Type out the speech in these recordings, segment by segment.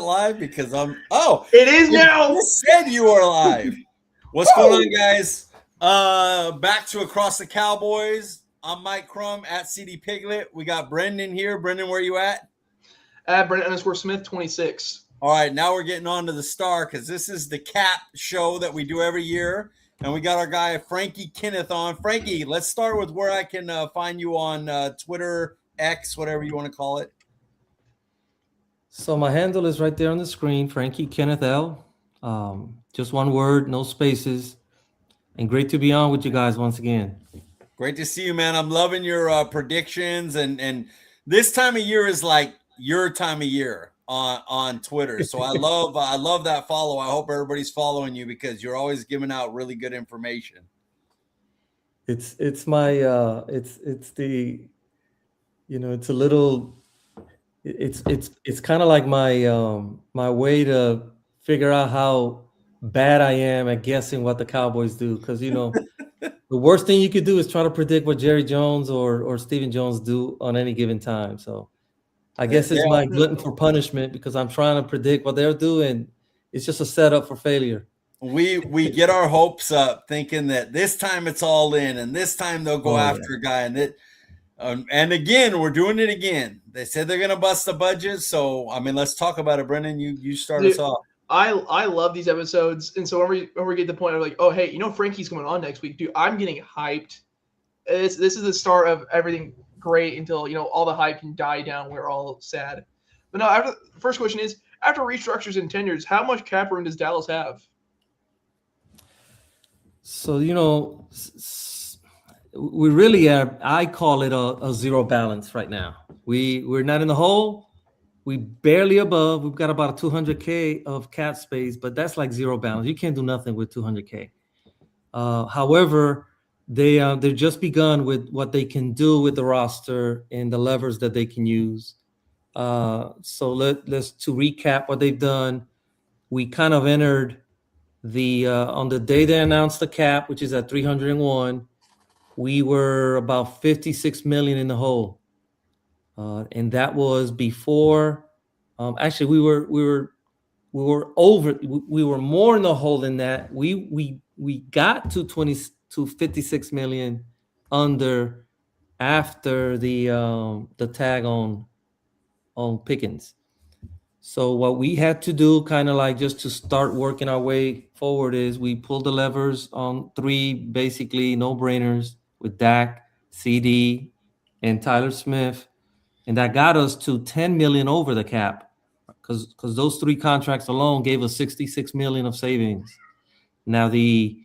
live? Because oh, it is now. You said you are live. What's going on, guys? Back to Across the Cowboys. I'm Mike Crum at CD Piglet. We got Brendan here. Brendan, where you at? Brendan_Smith 26. All right, now we're getting on to the star because this is the cap show that we do every year. And we got our guy, Frankie Kenneth, on. Frankie, let's start with where I can find you on Twitter, X, whatever you want to call it. So my handle is right there on the screen, Frankie Kenneth L. Just one word, no spaces. And great to be on with you guys once again. Great to see you, man. I'm loving your predictions. And this time of year is like your time of year on Twitter. So I love that follow. I hope everybody's following you because you're always giving out really good information. It's my it's the, you know, it's a little, it's kind of like my my way to figure out how bad I am at guessing what the Cowboys do, because you know the worst thing you could do is try to predict what Jerry Jones or Stephen Jones do on any given time. So I guess it's my glutton for punishment because I'm trying to predict what they're doing. It's just a setup for failure. We get our hopes up thinking that this time it's all in and this time they'll go after a guy. And again, we're doing it again. They said they're going to bust the budget. So, I mean, let's talk about it. Brendan, you start us off. I love these episodes. And so when we get to the point of like, oh, hey, you know, Frankie's coming on next week. Dude, I'm getting hyped. This is the start of everything great until, you know, all the hype can die down. We're all sad. But now, the first question is, after restructures and tenders, how much cap room does Dallas have? So, you know, we really have, I call it a zero balance right now. We're not in the hole. We barely above. We've got about a $200K of cap space, but that's like zero balance. You can't do nothing with $200K. However, they've just begun with what they can do with the roster and the levers that they can use. So let's to recap what they've done. We kind of entered on the day they announced the cap, which is at 301. We were about 56 million in the hole, and that was before. Actually, we were over. We were more in the hole than that. We got to 56 million under after the tag on Pickens. So what we had to do, kind of like just to start working our way forward, is we pulled the levers on three basically no-brainers with Dak, CD, and Tyler Smith, and that got us to 10 million over the cap, because those three contracts alone gave us 66 million of savings. Now the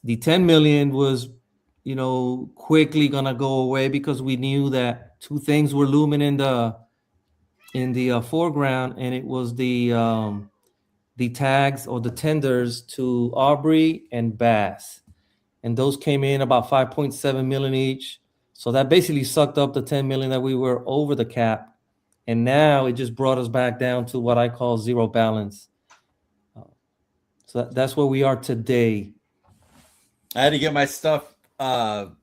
10 million was, you know, quickly gonna go away because we knew that two things were looming in the foreground, and it was the tags or the tenders to Aubrey and Bass, and those came in about 5.7 million each. So that basically sucked up the 10 million that we were over the cap, and now it just brought us back down to what I call zero balance. So that's where we are today. I had to get my stuff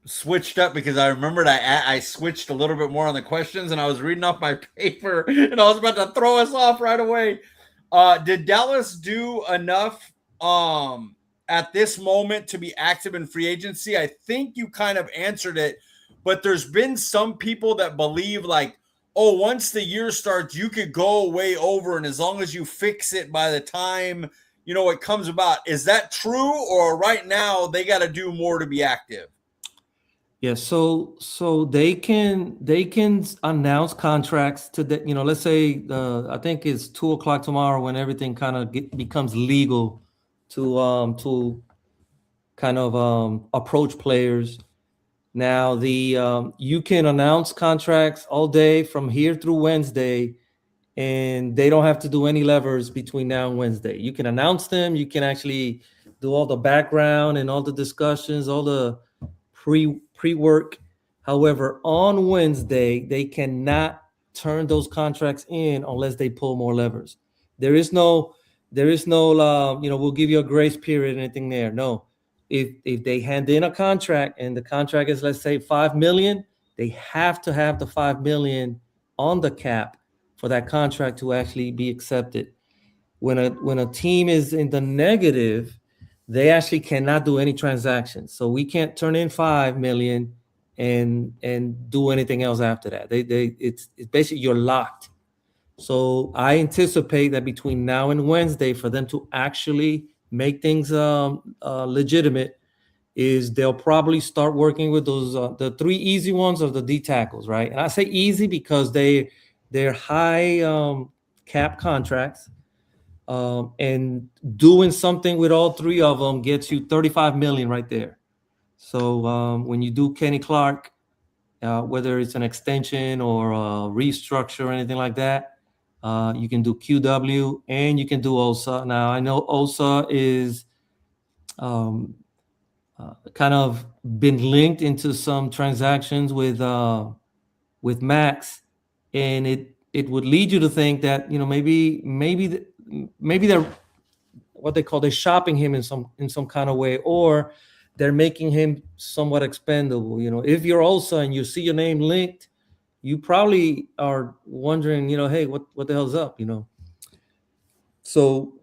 switched up because I remembered I switched a little bit more on the questions, and I was reading off my paper and I was about to throw us off right away. Did Dallas do enough at this moment to be active in free agency? I think you kind of answered it, but there's been some people that believe like, oh, once the year starts, you could go way over, and as long as you fix it by the time, you know, it comes about. Is that true, or right now they got to do more to be active? Yeah, so they can announce contracts to the, you know, let's say I think it's 2:00 tomorrow when everything kind of becomes legal to kind of approach players. Now you can announce contracts all day from here through Wednesday, and they don't have to do any levers between now and Wednesday. You can announce them. You can actually do all the background and all the discussions, all the pre-work. However, on Wednesday, they cannot turn those contracts in unless they pull more levers. There is no, you know, we'll give you a grace period or anything there. No, if they hand in a contract and the contract is, let's say, 5 million, they have to have the 5 million on the cap for that contract to actually be accepted. when a team is in the negative, they actually cannot do any transactions. So we can't turn in 5 million and do anything else after that. It's basically you're locked. So I anticipate that between now and Wednesday, for them to actually make things legitimate, is they'll probably start working with those the 3 easy ones are the D tackles, right? And I say easy because they're high cap contracts, and doing something with all 3 of them gets you 35 million right there. So when you do Kenny Clark, whether it's an extension or a restructure or anything like that, you can do QW and you can do OSA. Now I know OSA is kind of been linked into some transactions with Max, and it would lead you to think that maybe they're what they call they're shopping him in some kind of way, or they're making him somewhat expendable. If you're OSA and you see your name linked, you probably are wondering, hey, what the hell's up, So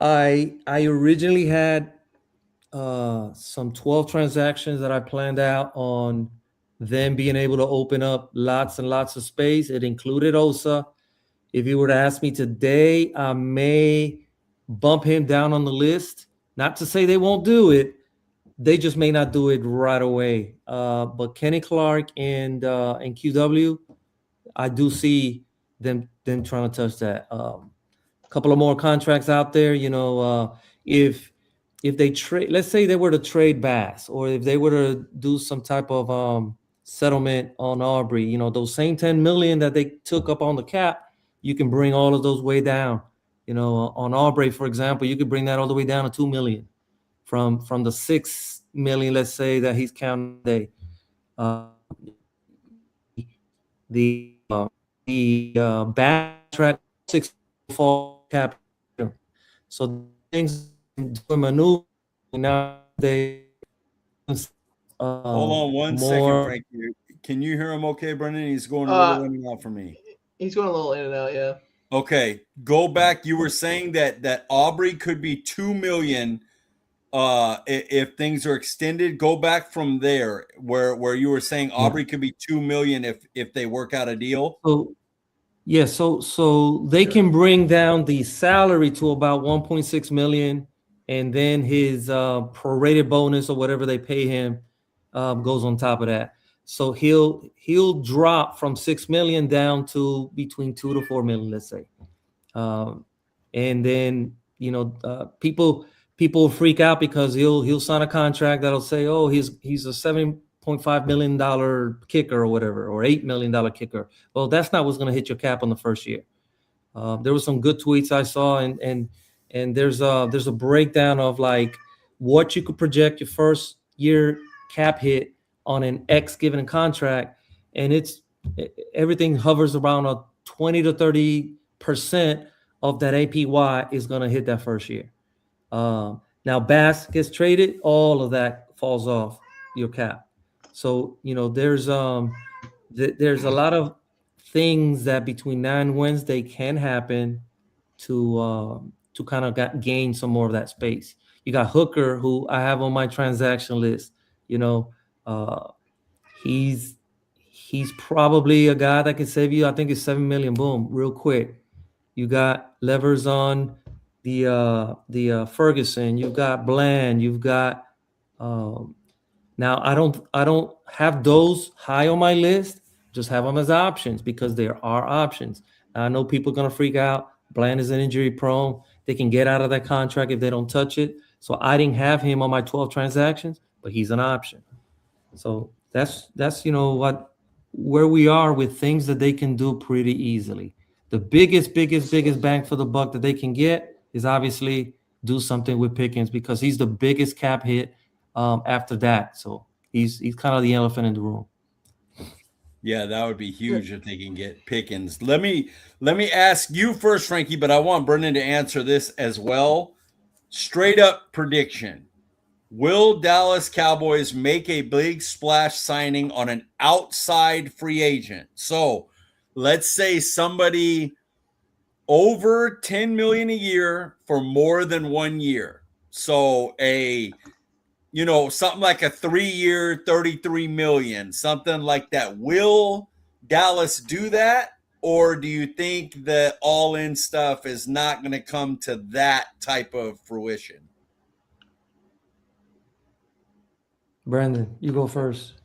I originally had some 12 transactions that I planned out on them being able to open up lots and lots of space. It included OSA. If you were to ask me today, I may bump him down on the list. Not to say they won't do it. They just may not do it right away. But Kenny Clark and QW, I do see them trying to touch that. A couple of more contracts out there. If they trade, let's say they were to trade Bass, or if they were to do some type of settlement on Aubrey, those same 10 million that they took up on the cap, you can bring all of those way down. On Aubrey, for example, you could bring that all the way down to 2 million from the 6 million, let's say, that he's counting today. The backtrack 6 fall cap. So things do maneuver now. They hold on one second, Frankie. Can you hear him okay, Brendan? He's going a little in and out for me. He's going a little in and out, yeah. Okay, go back. You were saying that Aubrey could be 2 million if things are extended. Go back from there where you were saying Aubrey could be 2 million if they work out a deal. So they can bring down the salary to about 1.6 million, and then his prorated bonus or whatever they pay him goes on top of that. So he'll drop from 6 million down to between 2 to 4 million, let's say. And then people freak out because he'll sign a contract that'll say, oh, he's a $7.5 million kicker or whatever, or $8 million kicker. Well, that's not what's going to hit your cap on the first year. There were some good tweets I saw, and there's a breakdown of like what you could project your first year cap hit on an X given contract, and everything hovers around a 20 to 30% of that APY is going to hit that first year. Now Bass gets traded, all of that falls off your cap. So there's a lot of things that between now and Wednesday can happen to kind of gain some more of that space. You got Hooker, who I have on my transaction list. He's probably a guy that can save you. I think it's 7 million. Boom, real quick. You got levers on the Ferguson. You've got Bland. You've got now I don't have those high on my list. Just have them as options because there are options. Now, I know people are gonna freak out. Bland is an injury prone. They can get out of that contract if they don't touch it. So I didn't have him on my 12 transactions, but he's an option. So that's where we are with things that they can do pretty easily. The biggest bang for the buck that they can get is obviously do something with Pickens, because he's the biggest cap hit after that. So he's kind of the elephant in the room. Yeah, that would be huge if they can get Pickens. Let me ask you first, Frankie, but I want Brendan to answer this as well. Straight up prediction. Will Dallas Cowboys make a big splash signing on an outside free agent? So let's say somebody over 10 million a year for more than 1 year. So something like a 3-year, 33 million, something like that. Will Dallas do that? Or do you think the all-in stuff is not going to come to that type of fruition? Brandon, you go first.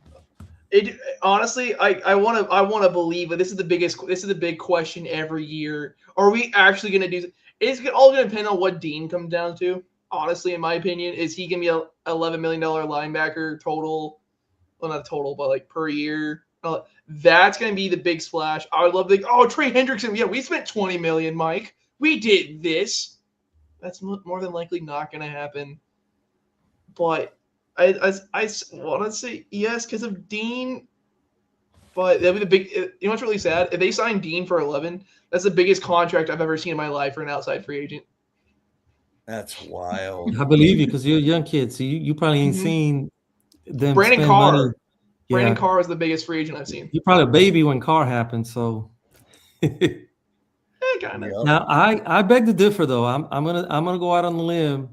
It honestly, I want to believe, but this is the big question every year. Are we actually going to do? It's all going to depend on what Dean comes down to. Honestly, in my opinion, is he going to be a $11 million linebacker total? Well, not total, but like per year. That's going to be the big splash. I would love to think, oh, Trey Hendrickson. Yeah, we spent $20 million, Mike. We did this. That's more than likely not going to happen. But I want to say yes because of Dean, but that'd be the big. You know what's really sad? If they sign Dean for 11, that's the biggest contract I've ever seen in my life for an outside free agent. That's wild. I believe you because you're a young kid, so you probably ain't seen them Brandon spend Carr. money. Yeah. Brandon Carr is the biggest free agent I've seen. You're probably a baby when Carr happened, so. Kind of. Yep. Now I beg to differ though. I'm gonna go out on the limb,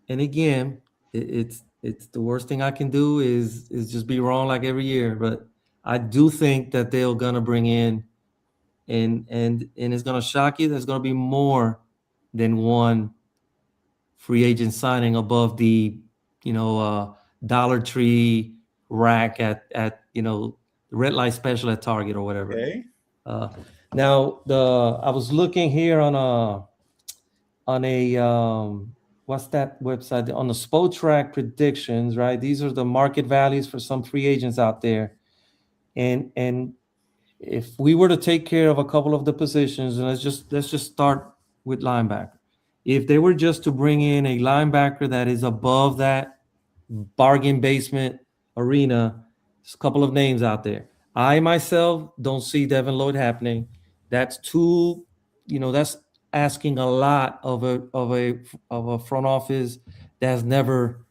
and again, it's the worst thing I can do is just be wrong like every year. But I do think that they're gonna bring in, and it's gonna shock you. There's gonna be more than one free agent signing above the Dollar Tree rack at the red light special at Target or whatever. Okay. Now I was looking here on a what's that website, on the Spotrac predictions, right? These are the market values for some free agents out there, and if we were to take care of a couple of the positions, and let's just start with linebacker. If they were just to bring in a linebacker that is above that bargain basement arena, there's a couple of names out there. I myself don't see Devin Lloyd happening. That's too, that's asking a lot of a front office that's never,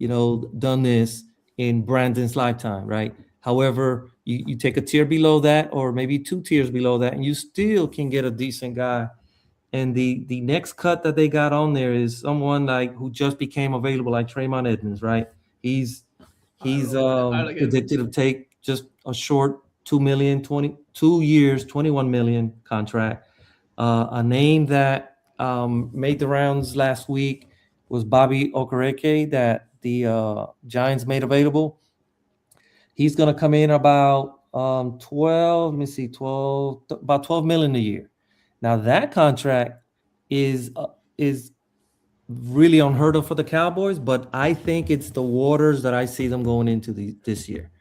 done this in Brandon's lifetime, right? However, you take a tier below that, or maybe 2 tiers below that, and you still can get a decent guy. And the next cut that they got on there is someone like who just became available, like Tremont Edmonds, right? He's predicted to take just a short 2 million, 22 years, 21 million contract. A name that made the rounds last week was Bobby Okereke that the Giants made available. He's going to come in about about 12 million a year. Now that contract is really unheard of for the Cowboys, but I think it's the waters that I see them going into this year.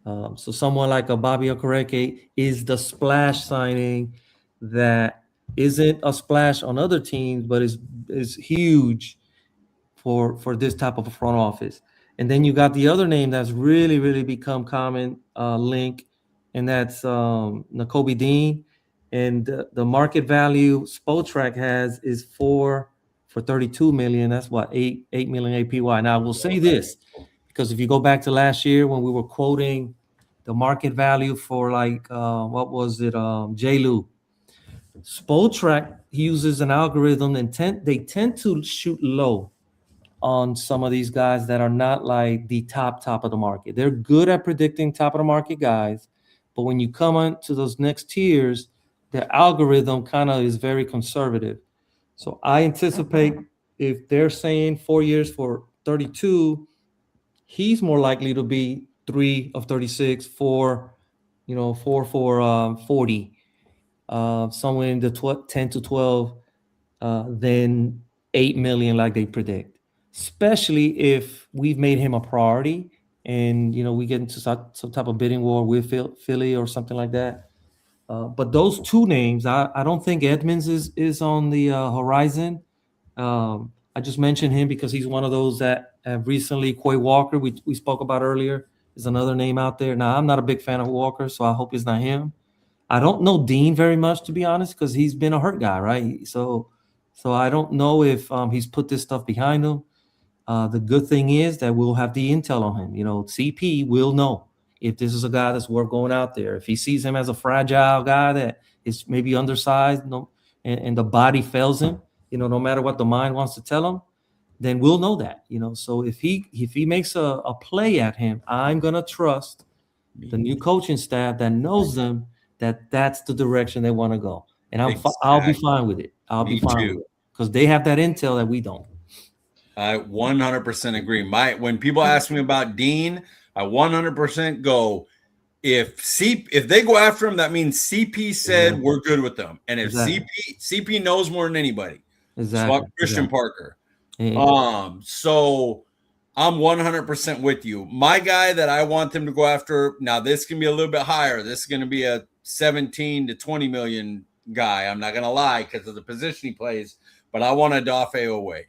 So someone like a Bobby Okereke is the splash signing that isn't a splash on other teams, but is huge for this type of a front office. And then you got the other name that's really, really become common link, and that's Nakobe Dean. And the market value Spotrac has is for 32 million. That's what 8 million APY. Now I will say this, because if you go back to last year when we were quoting the market value for what was it, J-Lou, Spotrac uses an algorithm and they tend to shoot low on some of these guys that are not like the top of the market. They're good at predicting top of the market guys, but when you come on to those next tiers, the algorithm kind of is very conservative. So I anticipate if they're saying 4 years for 32, he's more likely to be 3 of 36, 4 for 40, somewhere in the 10 to 12, then 8 million like they predict. Especially if we've made him a priority and we get into some type of bidding war with Philly or something like that. But those two names, I don't think Edmonds is on the horizon. I just mentioned him because he's one of those that have recently. Quay Walker, we spoke about earlier, is another name out there. Now, I'm not a big fan of Walker, so I hope it's not him. I don't know Dean very much, to be honest, because he's been a hurt guy, right? So I don't know if he's put this stuff behind him. The good thing is that we'll have the intel on him. CP will know if this is a guy that's worth going out there. If he sees him as a fragile guy that is maybe undersized, and the body fails him, no matter what the mind wants to tell him, then we'll know that, So if he makes a play at him, I'm gonna trust the new coaching staff that knows them, that's the direction they want to go, and I'll be fine with it. I'll be fine with it because they have that intel that we don't. I 100% agree. When people ask me about Dean, I 100% go. If they go after him, that means CP said we're good with them, and if CP knows more than anybody, swap Christian Parker. So I'm 100% with you. My guy that I want them to go after, now this can be a little bit higher. This is going to be a 17 to 20 million guy. I'm not going to lie because of the position he plays, but I want Odafe Owe.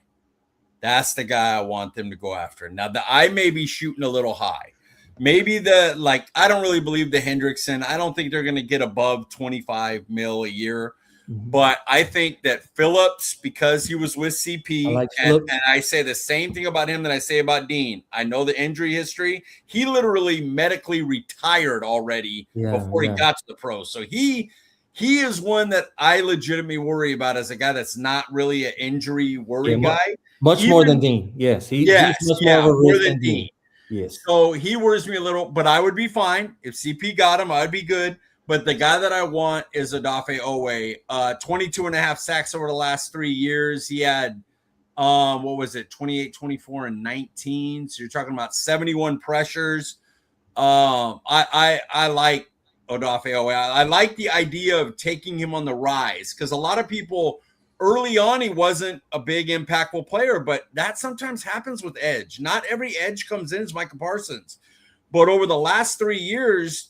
That's the guy I want them to go after. Now, I may be shooting a little high. Maybe I don't really believe the Hendrickson. I don't think they're going to get above 25 mil a year. Mm-hmm. But I think that Phillips, because he was with CP, and I say the same thing about him that I say about Dean. I know the injury history. He literally medically retired already before he got to the pros. So he is one that I legitimately worry about as a guy that's not really an injury worry guy. Much more than Dean. Yes. He's much more of a risk than Dean. Yes. So he worries me a little, but I would be fine. If CP got him, I'd be good. But the guy that I want is Odafe Owe. 22 and a half sacks over the last 3 years. He had, 28, 24, and 19. So you're talking about 71 pressures. I like Odafe Owe. I like the idea of taking him on the rise because a lot of people early on, he wasn't a big impactful player, but that sometimes happens with edge. Not every edge comes in as Micah Parsons. But over the last 3 years,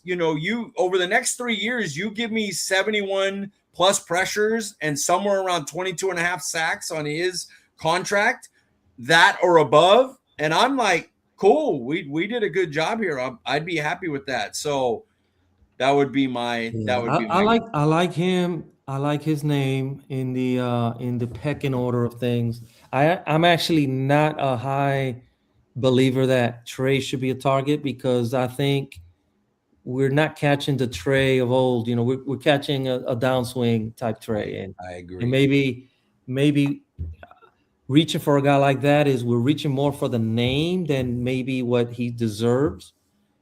over the next 3 years, you give me 71 plus pressures and somewhere around 22 and a half sacks on his contract, that or above. And I'm like, cool, we did a good job here. I'd be happy with that. So that would be my, I like him. I like his name in the pecking order of things. I'm actually not a high believer that Trey should be a target because I think we're not catching the Trey of old. We're catching a downswing type Trey, and I agree. And maybe reaching for a guy like that is we're reaching more for the name than maybe what he deserves.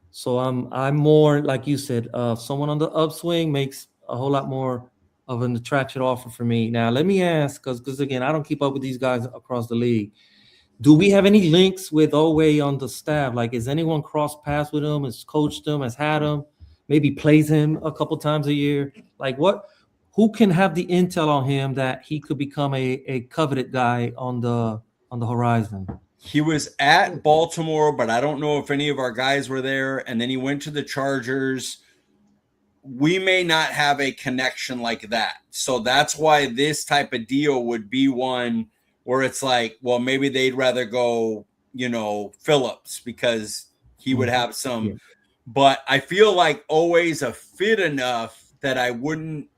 So I'm more like you said, someone on the upswing makes a whole lot more of an attraction offer for me. Now let me ask, because again, I don't keep up with these guys across the league. Do we have any links with Owe on the staff? Like, is anyone cross paths with him, has coached him, has had him, maybe plays him a couple times a year? Like, who can have the intel on him that he could become a coveted guy on the horizon? He was at Baltimore, but I don't know if any of our guys were there. And then he went to the Chargers. We may not have a connection like that. So that's why this type of deal would be one where it's like, well, maybe they'd rather go, Phillips because he would have some. Yeah. But I feel like always a fit enough that I wouldn't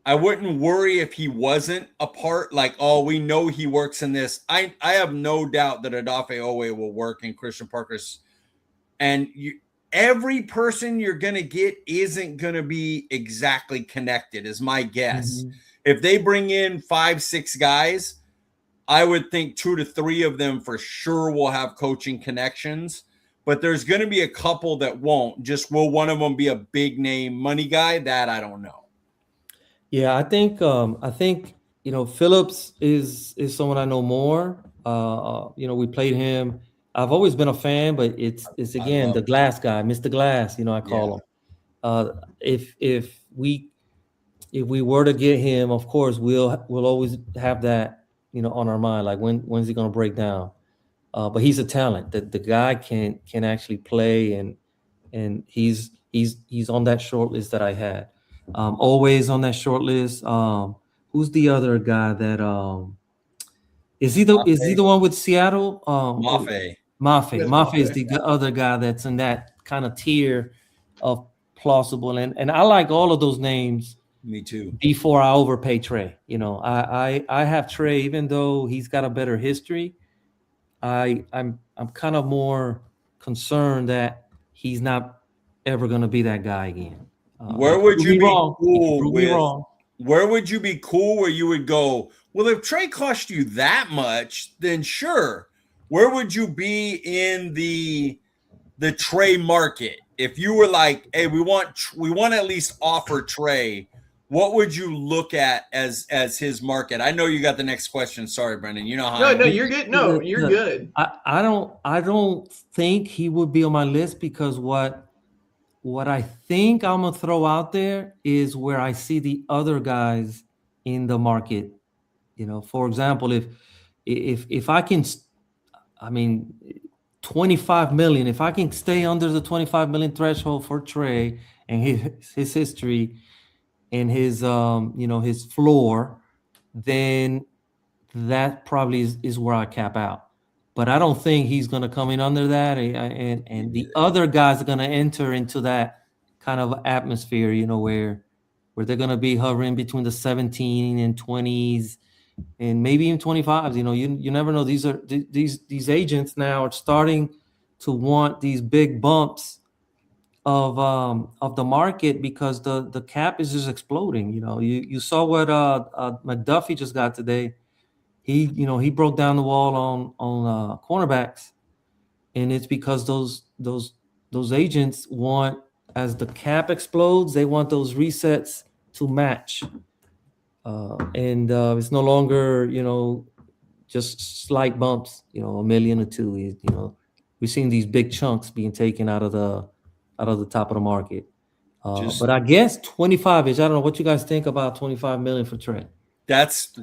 worry if he wasn't a part. Like, oh, we know he works in this. I have no doubt that Odafe Owe will work in Christian Parker's. And every person you're going to get isn't going to be exactly connected, is my guess. Mm-hmm. If they bring in 5-6 guys, I would think 2 to 3 of them for sure will have coaching connections, but there's going to be a couple that won't. Just will one of them be a big name money guy? That I don't know. Yeah, I think Phillips is someone I know more. We played him. I've always been a fan, but it's again the glass guy, Mr. Glass. I call him. If we were to get him, of course we'll always have that on our mind, like when's he going to break down? But he's a talent. The guy can actually play, and he's on that short list that I had. Always on that short list. Who's the other guy that is he the one with Seattle? Mafe is the other guy that's in that kind of tier of plausible, and I like all of those names. Me too. Before I overpay Trey, I have Trey, even though he's got a better history. I'm kind of more concerned that he's not ever going to be that guy again. Where would you be cool with? where would you be cool where you would go, well, if Trey cost you that much, then sure. Where would you be in the Trey market? If you were like, hey, we want to at least offer Trey, what would you look at as his market? I know you got the next question. Sorry, Brendan. You know how No, you're good. No, you're good. I don't think he would be on my list because what I think I'm gonna throw out there is where I see the other guys in the market. You know, for example, if I can, I mean, 25 million. If I can stay under the 25 million threshold for Trey and his history and his his floor, then that probably is where I cap out. But I don't think he's going to come in under that, and the other guys are going to enter into that kind of atmosphere, where they're going to be hovering between the 17 and 20s, and maybe even 25s. You never know. These agents now are starting to want these big bumps of the market because the cap is just exploding. You saw what McDuffie just got today. He broke down the wall on cornerbacks, and it's because those agents want, as the cap explodes, they want those resets to match, and it's no longer just slight bumps, a million or two. We're seeing these big chunks being taken out of the top of the market. But I guess 25-ish. I don't know what you guys think about 25 million for Trent. That's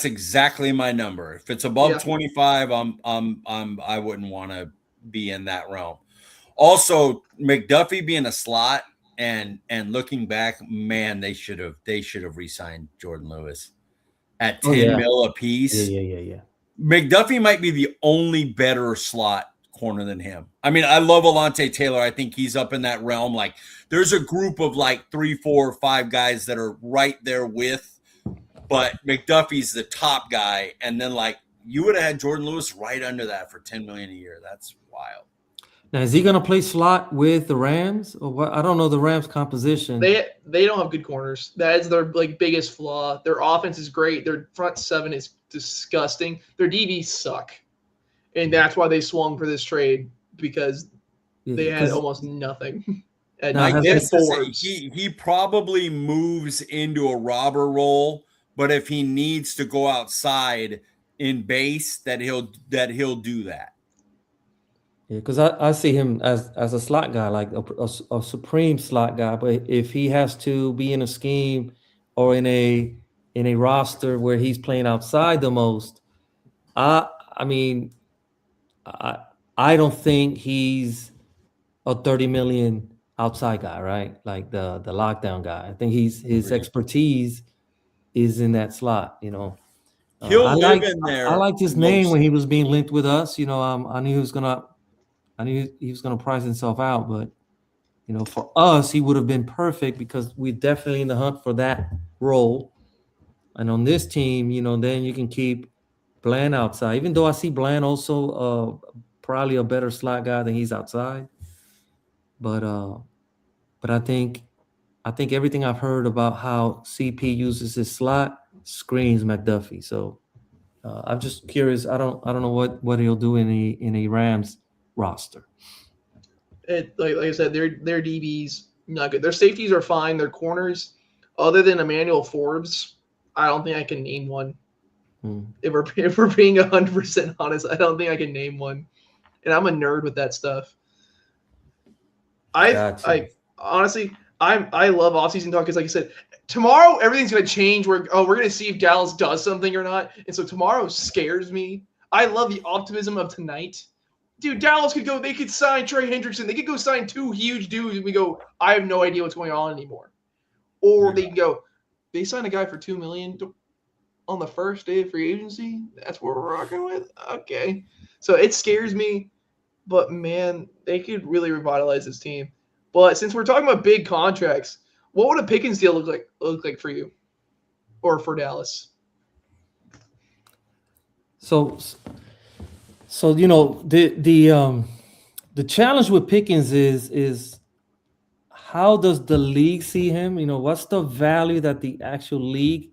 exactly my number. If it's above 25, I wouldn't want to be in that realm. Also, McDuffie being a slot and looking back, man, they should have re-signed Jordan Lewis at 10 mil a piece. Yeah. McDuffie might be the only better slot corner than him. I mean, I love Alontae Taylor. I think he's up in that realm. Like, there's a group of like 3, 4, 5 guys that are right there with. But McDuffie's the top guy, and then like you would have had Jordan Lewis right under that for $10 million a year. That's wild. Now, is he going to play slot with the Rams, or what? I don't know the Rams' composition. They don't have good corners. That is their biggest flaw. Their offense is great. Their front seven is disgusting. Their DBs suck, and that's why they swung for this trade because they had almost nothing. I guess he probably moves into a robber role. But if he needs to go outside in base, that he'll do that. Yeah, because I see him as a slot guy, like a supreme slot guy. But if he has to be in a scheme or in a roster where he's playing outside the most, I don't think he's a 30 million outside guy, right? Like the lockdown guy. I think his expertise is in that slot. He'll live in there. I liked his name when he was being linked with us. I knew he was gonna price himself out, but for us, he would have been perfect because we're definitely in the hunt for that role. And on this team, then you can keep Bland outside. Even though I see Bland also probably a better slot guy than he's outside, but I think everything I've heard about how CP uses his slot screams McDuffie. So I'm just curious. I don't know what he'll do in a Rams roster. Like I said, their DBs not good. Their safeties are fine. Their corners, other than Emmanuel Forbes, I don't think I can name one. If we're being 100% honest, I don't think I can name one. And I'm a nerd with that stuff. I honestly. I love offseason talk because, like I said, tomorrow everything's going to change. We're going to see if Dallas does something or not. And so tomorrow scares me. I love the optimism of tonight. Dude, Dallas could go. They could sign Trey Hendrickson. They could go sign 2 huge dudes. And we go, I have no idea what's going on anymore. Or they can go, they signed a guy for $2 million on the first day of free agency. That's what we're rocking with. Okay. So it scares me. But, man, they could really revitalize this team. But since we're talking about big contracts, what would a Pickens deal look like for you, or for Dallas? So the challenge with Pickens is how does the league see him? What's the value that the actual league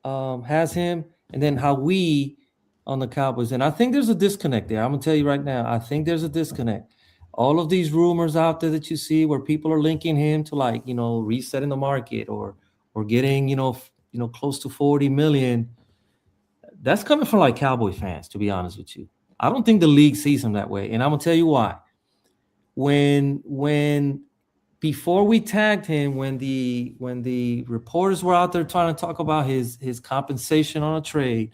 has him, and then how we on the Cowboys. And I think there's a disconnect there. I'm gonna tell you right now. I think there's a disconnect. All of these rumors out there that you see where people are linking him to resetting the market or getting close to 40 million. That's coming from like Cowboy fans, to be honest with you. I don't think the league sees him that way, and I'm gonna tell you why. When before we tagged him, when the reporters were out there trying to talk about his compensation on a trade,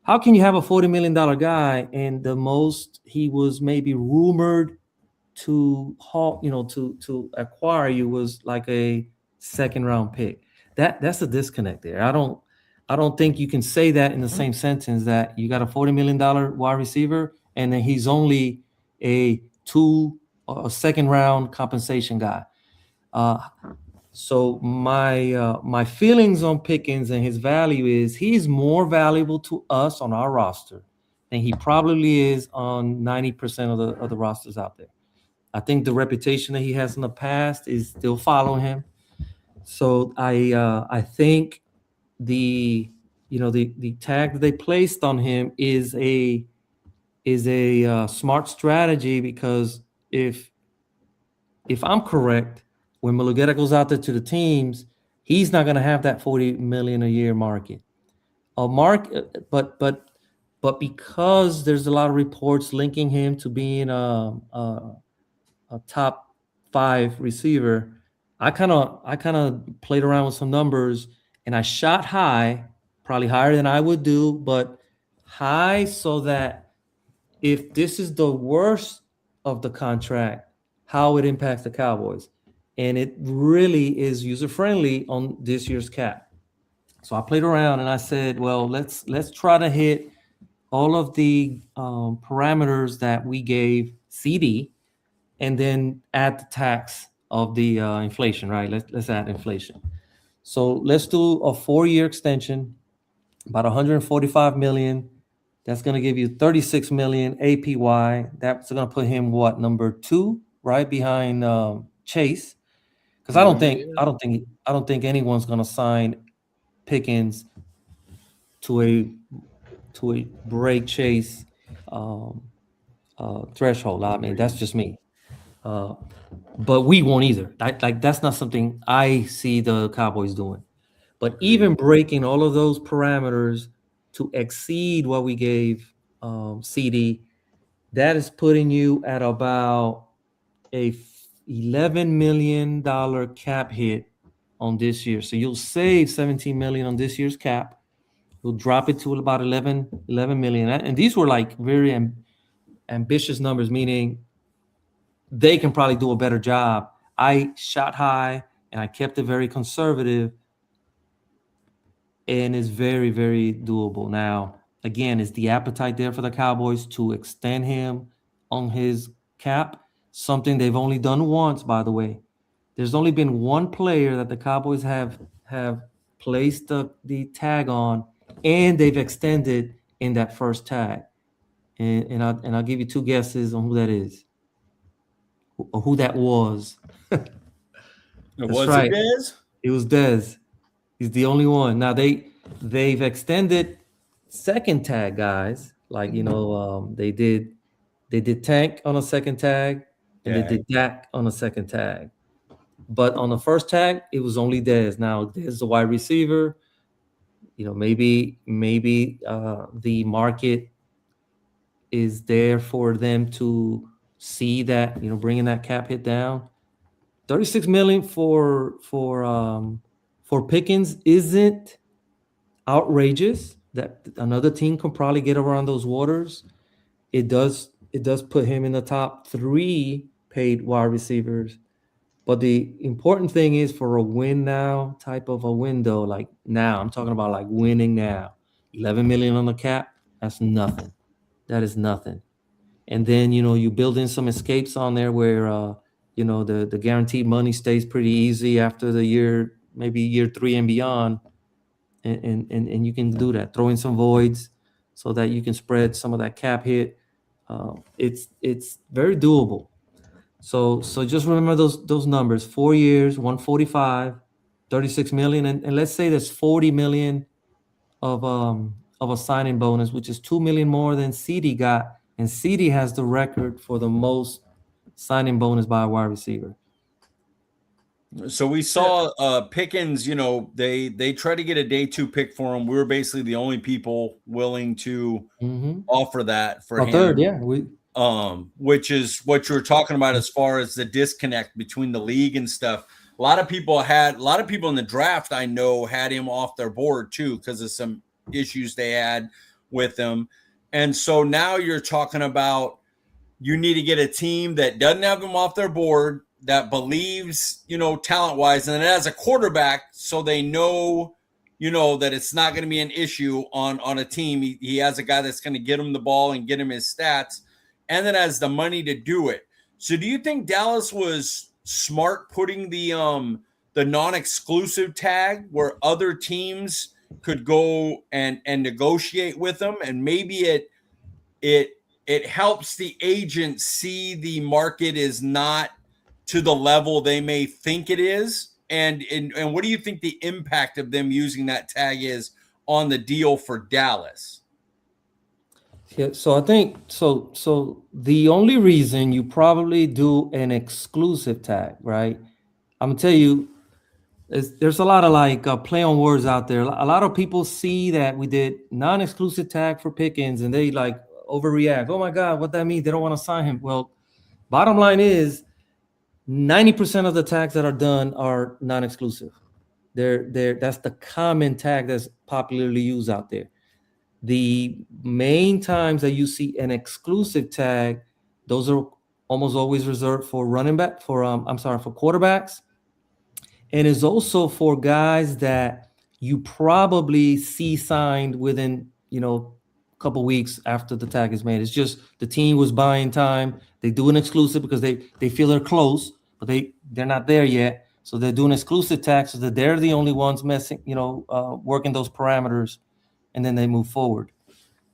how can you have a $40 million guy and the most he was maybe rumored to acquire you was like a second round pick? That's a disconnect there. I don't think you can say that in the same sentence that you got a $40 million wide receiver and then he's only a second round compensation guy. So my feelings on Pickens and his value is he's more valuable to us on our roster than he probably is on 90% of the rosters out there. I think the reputation that he has in the past is still following him. So I think the tag that they placed on him is a smart strategy, because if I'm correct, when Mulugheta goes out there to the teams, he's not going to have that 40 million a year market. But because there's a lot of reports linking him to being a top 5 receiver, I kind of played around with some numbers and I shot high, probably higher than I would do, but high so that if this is the worst of the contract, how it impacts the Cowboys. And it really is user-friendly on this year's cap. So I played around and I said, well, let's try to hit all of the parameters that we gave CD, and then add the tax of the inflation, right? Let's add inflation. So let's do a 4-year extension, about 145 million. That's going to give you 36 million APY. That's going to put him number 2, right behind Chase. Because I don't think anyone's going to sign Pickens to a break Chase threshold. I mean, that's just me. But we won't either. That's not something I see the Cowboys doing. But even breaking all of those parameters to exceed what we gave CD, that is putting you at about a $11 million cap hit on this year. So you'll save 17 million on this year's cap. You'll drop it to about 11 million. And these were like very ambitious numbers, meaning they can probably do a better job. I shot high and I kept it very conservative, and it's very, very doable. Now, again, is the appetite there for the Cowboys to extend him on his cap? Something they've only done once, by the way. There's only been one player that the Cowboys have placed the tag on, and they've extended in that first tag. And I'll give you 2 guesses on who that is, or who that was. Was right. It Dez? It was Dez. He's the only one. Now they've extended second tag guys, like they did Tank on a second tag, and they did Dak on a second tag. But on the first tag, it was only Dez. Now Dez is a wide receiver. Maybe the market is there for them to see that, bringing that cap hit down. 36 million for Pickens isn't outrageous. That another team can probably get around those waters. It does put him in the top 3 paid wide receivers. But the important thing is, for a win now type of a window, like now, I'm talking about like winning now. 11 million on the cap, that's nothing. That is nothing. And then, you build in some escapes on there where, the guaranteed money stays pretty easy after the year, maybe year 3 and beyond. And you can do that. Throw in some voids so that you can spread some of that cap hit. It's very doable. So just remember those numbers: 4 years, 145, 36 million, and let's say there's 40 million of a signing bonus, which is 2 million more than CD got, and CD has the record for the most signing bonus by a wide receiver. So we saw Pickens, they tried to get a day 2 pick for him. We were basically the only people willing to offer that for him. Third, yeah. Which is what you were talking about as far as the disconnect between the league and stuff. A lot of people in the draft I know had him off their board too because of some issues they had with him. And so now you're talking about you need to get a team that doesn't have him off their board, that believes, talent-wise, and then as a quarterback, so they know, that it's not going to be an issue on a team. He has a guy that's going to get him the ball and get him his stats, and then has the money to do it. So do you think Dallas was smart putting the non-exclusive tag where other teams could go and negotiate with them, and maybe it helps the agent see the market is not to the level they may think it is? And what do you think the impact of them using that tag is on the deal for Dallas? Yeah, so I think so the only reason you probably do an exclusive tag, right? I'm gonna tell you, there's a lot of play on words out there. A lot of people see that we did non-exclusive tag for Pickens and they overreact. Oh my God, what that means? They don't want to sign him. Well, bottom line is 90% of the tags that are done are non-exclusive. That's the common tag that's popularly used out there. The main times that you see an exclusive tag, those are almost always reserved for for quarterbacks. And is also for guys that you probably see signed within, a couple weeks after the tag is made. It's just the team was buying time. They do an exclusive because they feel they're close, but they're not there yet. So they're doing exclusive tags so that they're the only ones working those parameters, and then they move forward.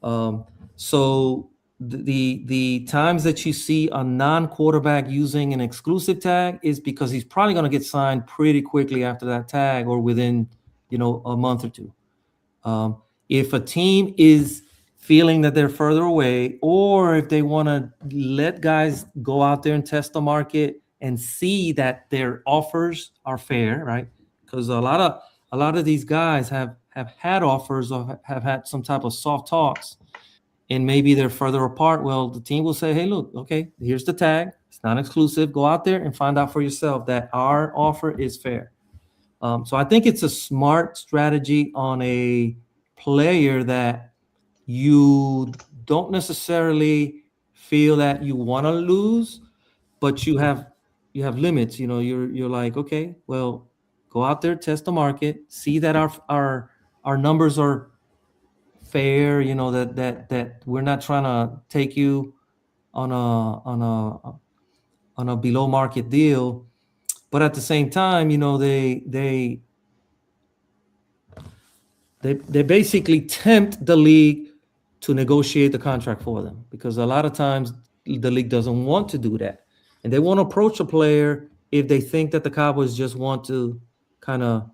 So the times that you see a non-quarterback using an exclusive tag is because he's probably going to get signed pretty quickly after that tag or within, a month or two. If a team is feeling that they're further away, or if they want to let guys go out there and test the market and see that their offers are fair, right? Because a lot of these guys have had offers or have had some type of soft talks, and maybe they're further apart. Well, the team will say, hey, look, okay, here's the tag. It's not exclusive. Go out there and find out for yourself that our offer is fair. So I think it's a smart strategy on a player that you don't necessarily feel that you want to lose, but you have limits. You're like, okay, well, go out there, test the market, see that our numbers are fair, that we're not trying to take you on a below market deal, but at the same time, they basically tempt the league to negotiate the contract for them, because a lot of times the league doesn't want to do that, and they won't approach a player if they think that the Cowboys just want to kind of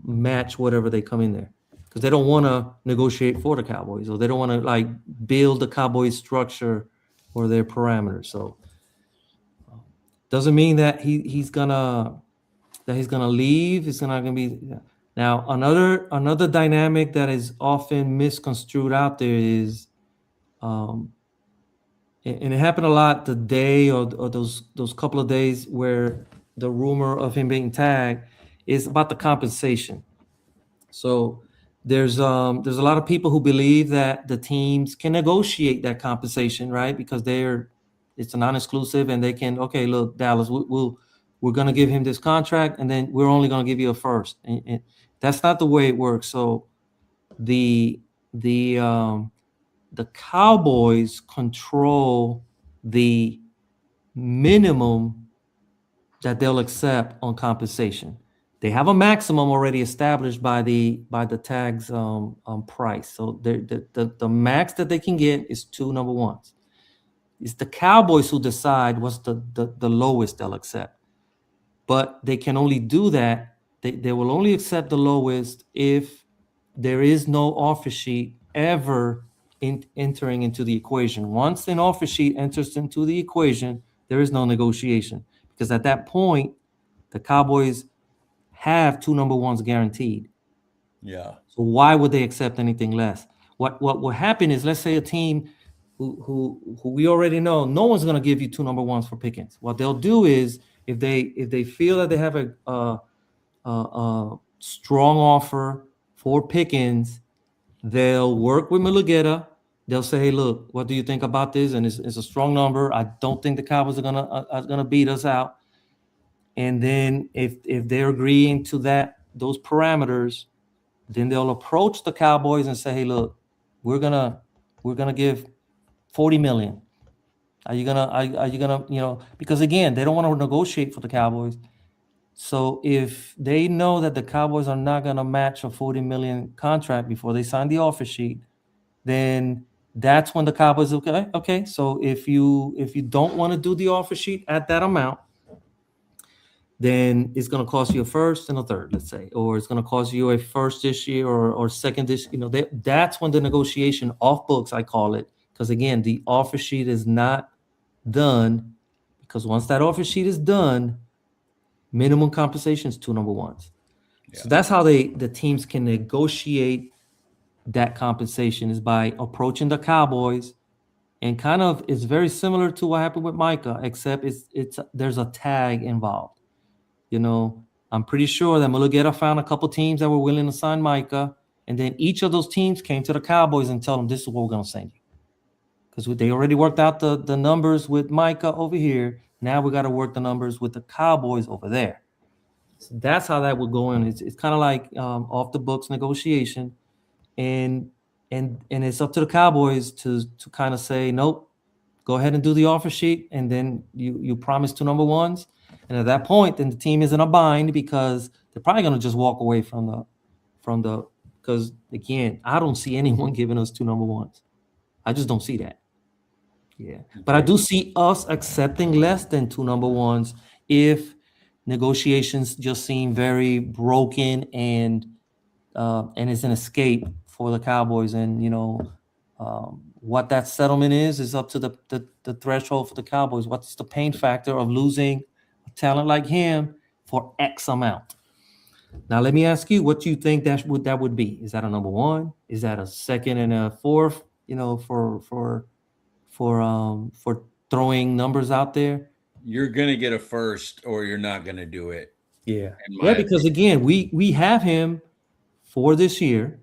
match whatever they come in there, because they don't want to negotiate for the Cowboys, or they don't want to build the Cowboys structure or their parameters. So doesn't mean that he's gonna leave. It's not gonna be. Now, another dynamic that is often misconstrued out there is, and it happened a lot the day or those couple of days where the rumor of him being tagged is about the compensation. So there's a lot of people who believe that the teams can negotiate that compensation, right? Because it's a non-exclusive, and they can, okay, look, Dallas, we're going to give him this contract, and then we're only going to give you a first. And that's not the way it works. So the Cowboys control the minimum that they'll accept on compensation. They have a maximum already established by the tag's price. So the max that they can get is 2 number ones. It's the Cowboys who decide what's the lowest they'll accept. But they can only do that. They will only accept the lowest if there is no offer sheet ever entering into the equation. Once an offer sheet enters into the equation, there is no negotiation, because at that point, the Cowboys have 2 number ones guaranteed. Yeah. So why would they accept anything less? What will happen is, let's say a team who we already know, no one's going to give you 2 number ones for Pickens. What they'll do is, if they feel that they have a strong offer for Pickens, they'll work with Mulugeta. They'll say, "Hey, look, what do you think about this?" And it's a strong number. I don't think the Cowboys are gonna beat us out. And then if they're agreeing to those parameters, then they'll approach the Cowboys and say, "Hey, look, we're gonna give 40 million. Are you gonna, because again, they don't want to negotiate for the Cowboys. So if they know that the Cowboys are not gonna match a 40 million contract before they sign the offer sheet, then that's when the Cowboys, okay. So if you don't want to do the offer sheet at that amount, then it's going to cost you a first and a third, let's say, or it's going to cost you a first this year or second this. That's when the negotiation off books, I call it, because again, the offer sheet is not done. Because once that offer sheet is done, minimum compensation is 2 number ones. Yeah. So that's how the teams can negotiate that compensation, is by approaching the Cowboys, and kind of it's very similar to what happened with Micah, except there's a tag involved. I'm pretty sure that Mulugeta found a couple teams that were willing to sign Micah, and then each of those teams came to the Cowboys and told them, "This is what we're going to send you," because they already worked out the numbers with Micah over here. Now we got to work the numbers with the Cowboys over there. So that's how that would go in. It's kind of like off the books negotiation. And it's up to the Cowboys to kind of say, nope, go ahead and do the offer sheet, and then you promise 2 number ones, and at that point, then the team is in a bind, because they're probably going to just walk away from the because again, I don't see anyone giving us 2 number ones. I just don't see that. Yeah, but I do see us accepting less than 2 number ones if negotiations just seem very broken and it's an escape for the Cowboys. And what that settlement is up to the threshold for the Cowboys. What's the pain factor of losing a talent like him for X amount? Now let me ask you, what do you think that would be? Is that a number one? Is that a second and a fourth? For throwing numbers out there? You're gonna get a first, or you're not gonna do it. Yeah, because again, we have him for this year.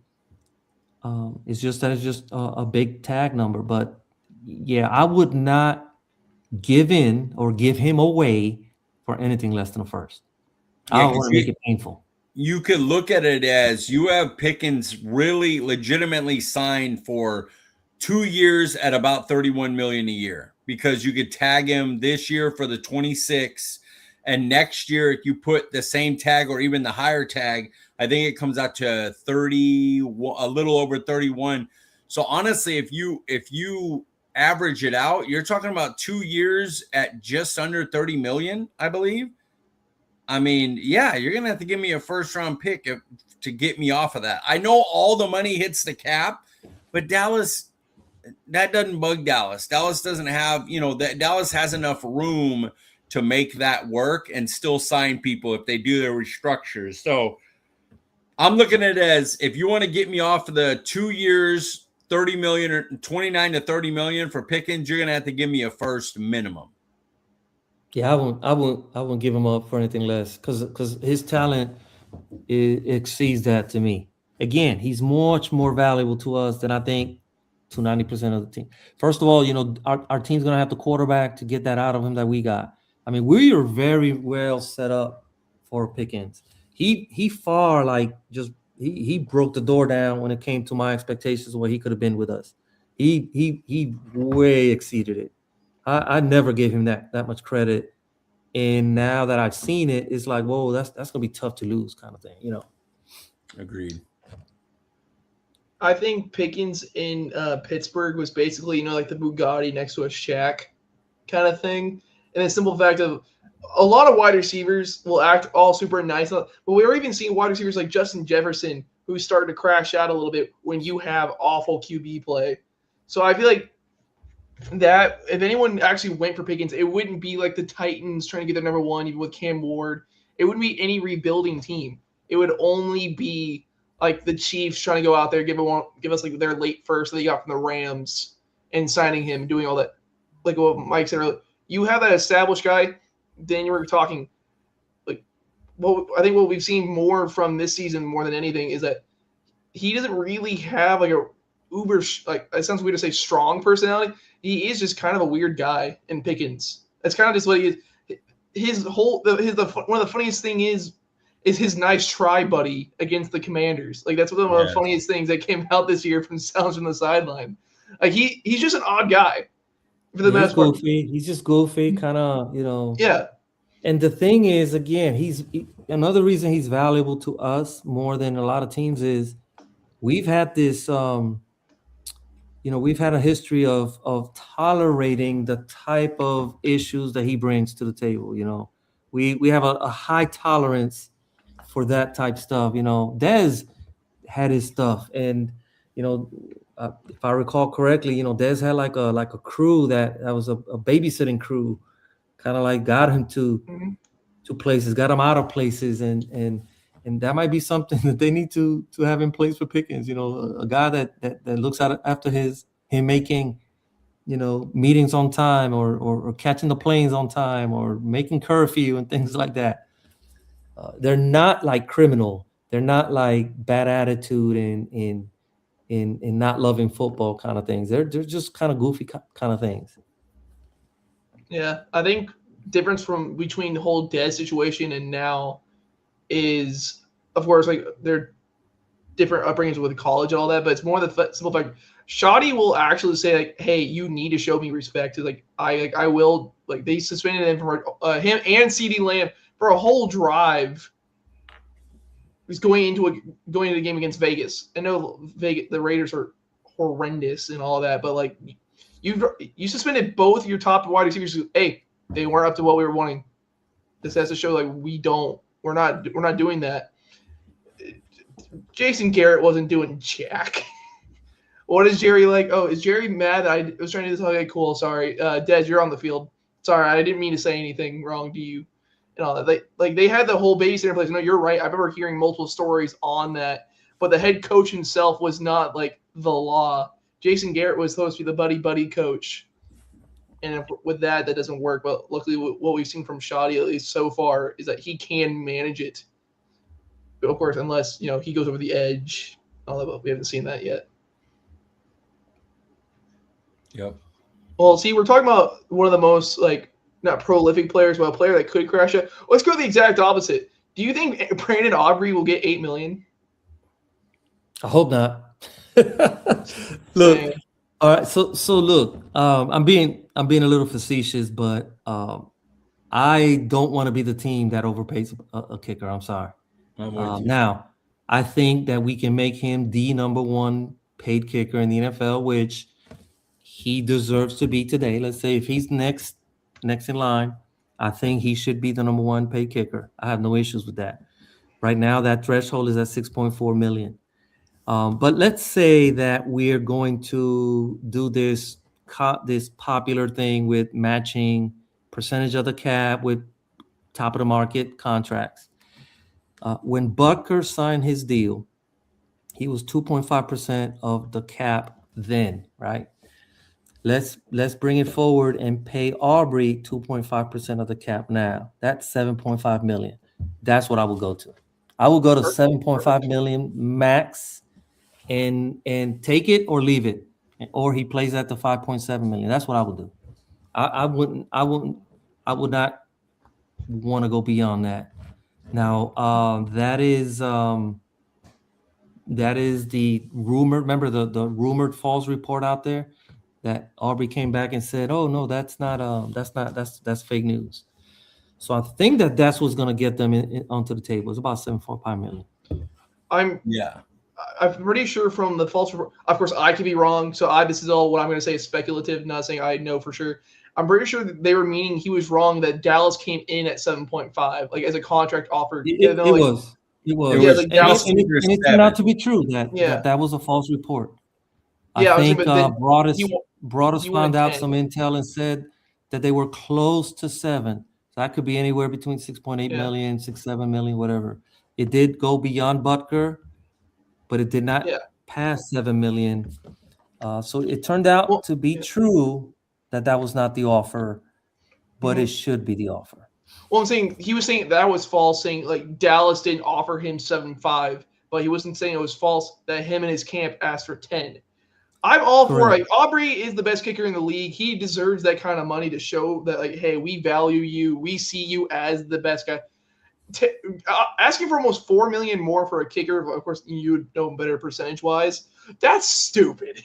It's just a big tag number, but yeah, I would not give in or give him away for anything less than a first. I don't want to make it painful. You could look at it as you have Pickens really legitimately signed for 2 years at about 31 million a year, because you could tag him this year for the 26, and next year if you put the same tag or even the higher tag, I think it comes out to 30, a little over 31. So honestly, if you average it out, you're talking about 2 years at just under 30 million, I believe. I mean, yeah, you're going to have to give me a first round pick to get me off of that. I know all the money hits the cap, but Dallas, that doesn't bug Dallas. Dallas doesn't have, that Dallas has enough room to make that work and still sign people if they do their restructures. So I'm looking at it as, if you want to get me off of the 2 years, 30 million or 29 to 30 million for Pickens, you're going to have to give me a first minimum. Yeah, I won't give him up for anything less, because his talent exceeds that to me. Again, he's much more valuable to us than I think to 90% of the team. First of all, our team's going to have the quarterback to get that out of him that we got. I mean, we are very well set up for Pickens. He far he broke the door down when it came to my expectations of what he could have been with us. He way exceeded it. I never gave him that much credit, and now that I've seen it, it's like, whoa, that's gonna be tough to lose, kind of thing, Agreed. I think Pickens in Pittsburgh was basically, like the Bugatti next to a shack kind of thing. And the simple fact of a lot of wide receivers will act all super nice. But we were even seeing wide receivers like Justin Jefferson who started to crash out a little bit when you have awful QB play. So I feel like that if anyone actually went for Pickens, it wouldn't be like the Titans trying to get their number one, even with Cam Ward. It wouldn't be any rebuilding team. It would only be like the Chiefs trying to go out there, give us like their late first that they got from the Rams and signing him, doing all that. Like what Mike said earlier, you have that established guy. Then you were talking, like, well, I think what we've seen more from this season more than anything is that he doesn't really have like a uber, like it sounds weird to say strong personality. He is just kind of a weird guy in Pickens. That's kind of just what he is. His one of the funniest thing is his nice try buddy against the Commanders. Like that's one of the funniest things that came out this year from sounds from the sideline. Like he's just an odd guy for the most part. He's just goofy, kind of, Yeah. And the thing is, again, another reason he's valuable to us more than a lot of teams is we've had this, we've had a history of tolerating the type of issues that he brings to the table. We have a high tolerance for that type stuff. Dez had his stuff, and if I recall correctly, Dez had like a crew that was a babysitting crew, kind of like got him to places, got him out of places, and that might be something that they need to have in place for Pickens. A guy that looks after him making meetings on time, or catching the planes on time, or making curfew and things like that. They're not like criminal. They're not like bad attitude and not loving football kind of things. They're just kind of goofy kind of things. Yeah, I think difference between the whole Dez situation and now is, of course, like they're different upbringings with college and all that, but it's more the simple fact. Shoddy will actually say like, "Hey, you need to show me respect." I will. Like they suspended him from him and CeeDee Lamb for a whole drive. He's going into the game against Vegas. I know the Raiders are horrendous and all that, but like you suspended both your top wide receivers. Hey, they weren't up to what we were wanting. This has to show like we're not doing that. Jason Garrett wasn't doing jack. What is Jerry like? Oh, is Jerry mad that I was trying to do this? Okay, cool. Sorry. Dez, you're on the field. Sorry, I didn't mean to say anything wrong to you. And all that. They had the whole babysitter place. No, you're right. I remember hearing multiple stories on that. But the head coach himself was not like the law. Jason Garrett was supposed to be the buddy coach. And with that doesn't work. But luckily, what we've seen from Shoddy, at least so far, is that he can manage it. But of course, unless he goes over the edge. Although we haven't seen that yet. Yep. Well, see, we're talking about one of the most not prolific players, but a player that could crash it. Let's go the exact opposite. Do you think Brandon Aubrey will get $8 million? I hope not. Look, all right. So look, I'm being a little facetious, but I don't want to be the team that overpays a kicker. I'm sorry. Now, I think that we can make him the number one paid kicker in the NFL, which he deserves to be today. Let's say if he's next in line, I think he should be the number one paid kicker. I have no issues with that. Right now, that threshold is at $6.4 million. But let's say that we're going to do this popular thing with matching percentage of the cap with top of the market contracts. When Butker signed his deal, he was 2.5% of the cap then, right? Let's bring it forward and pay Aubrey 2.5% of the cap now. That's $7.5 million. That's what I will go to. I will go to $7.5 million max and take it or leave it. Or he plays at the $5.7 million. That's what I would do. I would not want to go beyond that. Now, that is the rumor. Remember the rumored false report out there that Aubrey came back and said, "Oh no, that's fake news." So I think that's what's going to get them onto the table. It's about $7.5 million. I'm pretty sure from the false report. Of course, I could be wrong. So this is all what I'm going to say is speculative. Not saying I know for sure. I'm pretty sure that they were meaning he was wrong that Dallas came in at 7.5, like as a contract offer. It was. It Yeah, was like And Dallas. it turned out to be true Yeah. that was a false report. Yeah, I think but then Broadus he found wanted out 10. some intel and said that they were close to 7. So that could be anywhere between 6.8 Yeah. million, 6-7 million, whatever. It did go beyond Butker, but it did not Yeah. pass 7 million. So it turned out to be true that was not the offer, but it should be the offer. Well, I'm saying he was saying that was false, saying like Dallas didn't offer him 7.5, but he wasn't saying it was false that him and his camp asked for 10. I'm all for Correct. like Aubrey is the best kicker in the league. He deserves that kind of money to show that like, hey, we value you, we see you as the best guy. Asking for almost $4 million more for a kicker, of course, you would know better percentage wise. That's stupid.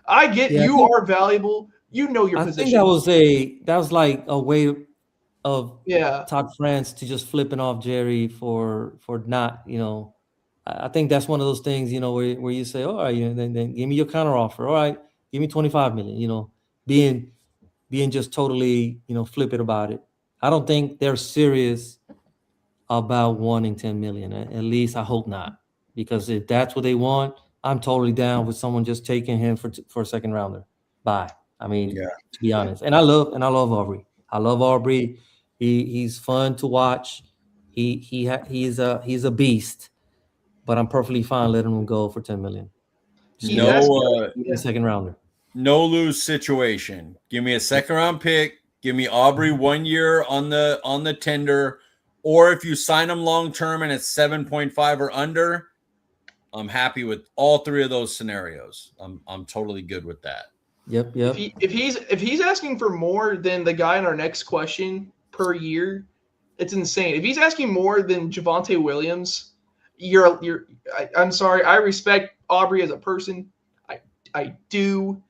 I get you are valuable. You know your position. I think that was like a way of Todd France to just flipping off Jerry for not, I think that's one of those things, where you say, all right, then give me your counter offer. All right, give me 25 million, being just totally, flippant about it. I don't think they're serious about wanting 10 million. At least I hope not, because if that's what they want, I'm totally down with someone just taking him for a second rounder. Bye. I mean, to be honest, and I love Aubrey. I love Aubrey. He's fun to watch. He's a beast. But I'm perfectly fine letting him go for 10 million. Second rounder. No lose situation. Give me a second round pick. Give me Aubrey 1 year on the tender, or if you sign him long term and it's 7.5 or under, I'm happy with all three of those scenarios. I'm totally good with that. Yep. If he's asking for more than the guy in our next question per year, it's insane. If he's asking more than Javonte Williams, I'm sorry. I respect Aubrey as a person. I do.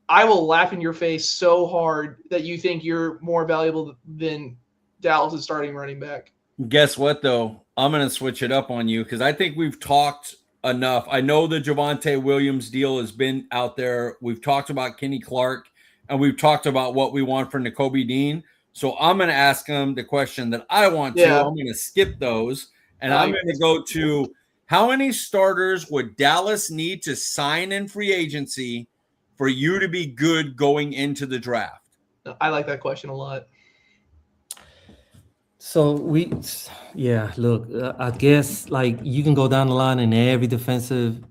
I will laugh in your face so hard that you think you're more valuable than Dallas' starting running back. Guess what, though? I'm going to switch it up on you because I think we've talked enough. I know the Javonte Williams deal has been out there. We've talked about Kenny Clark, and we've talked about what we want for Nakobe Dean. So I'm going to ask him the question that I want to. I'm going to skip those, and I'm going to go to how many starters would Dallas need to sign in free agency for you to be good going into the draft? I like that question a lot. So look, I guess like you can go down the line and every defensive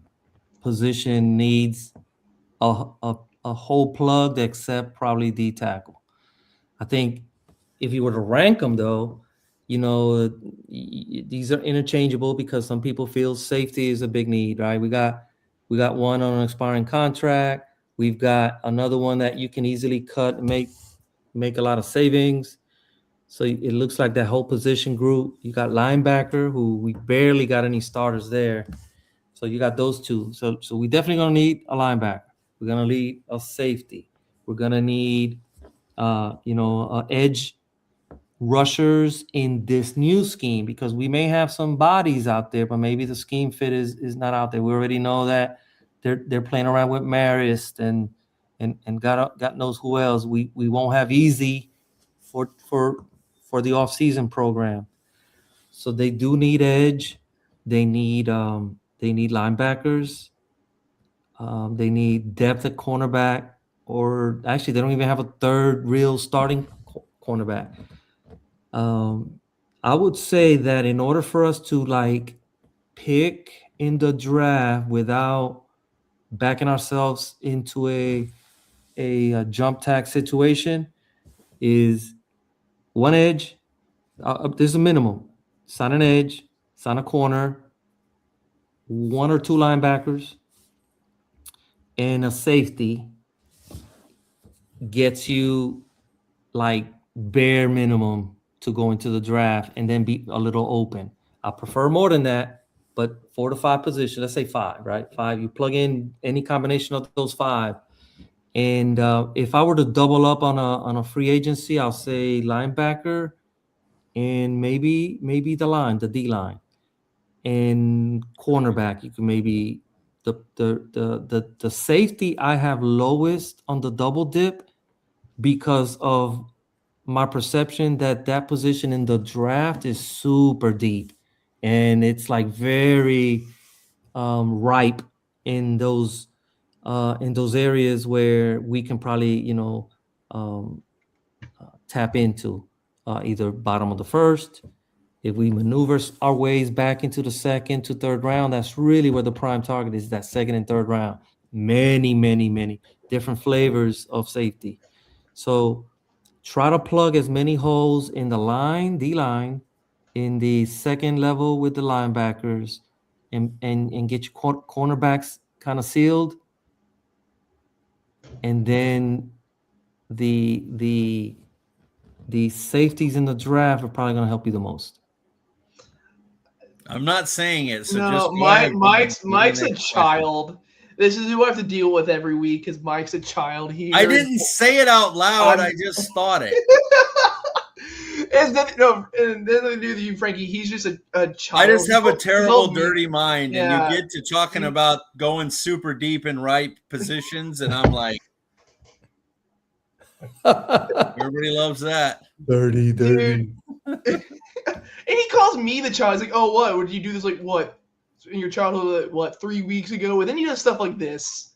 position needs a whole plug except probably D tackle. I think if you were to rank them though, these are interchangeable because some people feel safety is a big need, right? We got one on an expiring contract. We've got another one that you can easily cut and make a lot of savings. So it looks like that whole position group. You got linebacker, who we barely got any starters there. So you got those two. So we definitely gonna need a linebacker. We're gonna need a safety. We're gonna need edge rushers in this new scheme because we may have some bodies out there, but maybe the scheme fit is not out there. We already know that they're playing around with Marist and God knows who else. We won't have easy for the off-season program. So they do need edge. They need linebackers. They need depth at cornerback, or actually they don't even have a third real starting cornerback. I would say that in order for us to like pick in the draft without backing ourselves into a jump tax situation is one edge. There's a minimum. Sign an edge, sign a corner, one or two linebackers, and a safety gets you like bare minimum to go into the draft and then be a little open. I prefer more than that, but 4 to 5 positions, let's say 5, right? 5, you plug in any combination of those 5. And if I were to double up on a free agency, I'll say linebacker and maybe the D line, and cornerback. You can maybe the safety I have lowest on the double dip because of my perception that position in the draft is super deep, and it's like very ripe in those areas where we can probably tap into either bottom of the first. If we maneuver our ways back into the second to third round, that's really where the prime target is, that second and third round. Many different flavors of safety. So try to plug as many holes in the line, D-line, in the second level with the linebackers, and get your cornerbacks kind of sealed. And then the safeties in the draft are probably going to help you the most. I'm not saying it. So no, just go ahead. Mike's a child. This is who I have to deal with every week because Mike's a child here. I didn't say it out loud. I just thought it. And then to do with you, Frankie. He's just a child. I just have a terrible, dirty mind, Yeah. and you get to talking about going super deep in right positions, and I'm like, everybody loves that. Dirty. Dude. And he calls me the child. He's like, "Oh, what? Would you do this like what in your childhood? What 3 weeks ago?" And then he does stuff like this.